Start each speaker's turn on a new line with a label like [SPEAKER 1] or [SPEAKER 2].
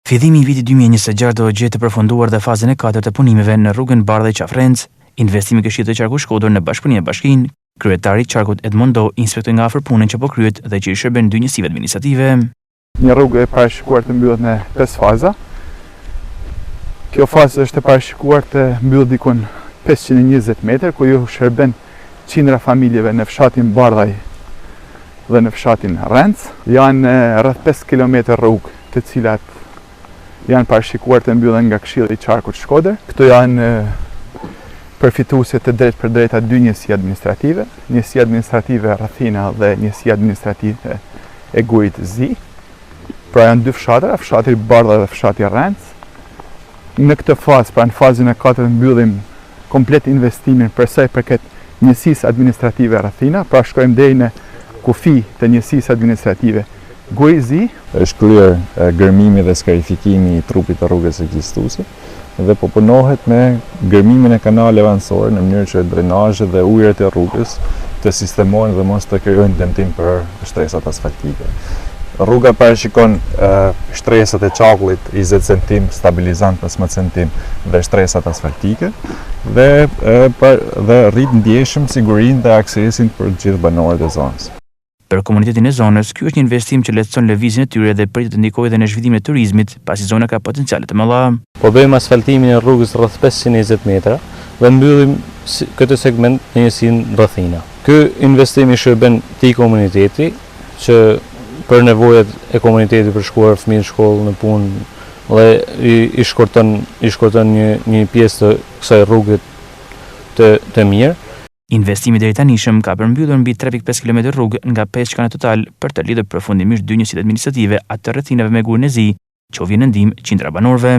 [SPEAKER 1] Fillimi i vitit 2026 do gjetë të përfunduar dhe fazën e 4 të punimeve në rrugën Bardhaj-Qafrenc. Investimi këshillit të qarkut Shkodër në bashkëpunim me Bashkinë, kryetari i qarkut Edmondo inspektoi nga afër punën që po kryhet dhe që i shërben dy njësive administrative.
[SPEAKER 2] Një rrugë e parashikuar të mbyllet në 5 faza. Kjo fazë është e parashikuar të mbyllë dikun 520 metër, ku ju shërben qindra familjeve në fshatin Bardhaj dhe në fshatin Renc. Janë rreth 5 km rrugë, të cilat janë parashikuar të mbyllen nga Këshilli i Qarkut Shkodër. Këto janë përfituese të drejt për drejta dy njësi administrative, njësia administrative Rrathina dhe njësia administrative e Gurit Zi. Pra janë dy fshatra, fshati Bardha dhe fshati Renc. Në këtë fazë, pra në fazën e 4 mbyllim komplet investimin për sa i përket njësisë administrative Rrathina, pra shkojmë deri në kufi të njësisë administrative Gurit Zi.
[SPEAKER 3] Është kryer gërmimi dhe skarifikimi i trupit të rrugës ekzistuese dhe po punohet me gërmimin e kanaleve anësore në mënyrë që drenazhet dhe ujërat e rrugës të sistemohen dhe mos të krijojnë dëmtim për shtresat asfaltike. Rruga parashikon shtresat e çakullit 20 cm stabilizant 15 cm dhe shtresat asfaltike dhe rrit ndjeshëm sigurinë dhe aksesin për të gjithë banorët e zonës.
[SPEAKER 1] Për komunitetin e zonës, ky është një investim që lehtëson lëvizjen e tyre dhe pritet të ndikojë edhe në zhvillimin e turizmit, pasi zona ka potenciale të mëdha.
[SPEAKER 4] Po bëjmë asfaltimin e rrugës rreth 520 metra dhe mbyllim këtë segment në njësinë Rrathina. Ky investim i shërben këtij komuniteti që për nevojat e komunitetit për shkuar fëmijë në shkollë, në punë dhe i shkurton një pjesë të kësaj rruge të mirë.
[SPEAKER 1] Investimi deri tanishëm ka përmbyllur mbi 3.5 km rrugë nga 5 që kanë total për të lidhur përfundimisht dy njësitë administrative atë Rrathinave me Gurin e Zi, që u vjen në ndihmë qindra banorëve.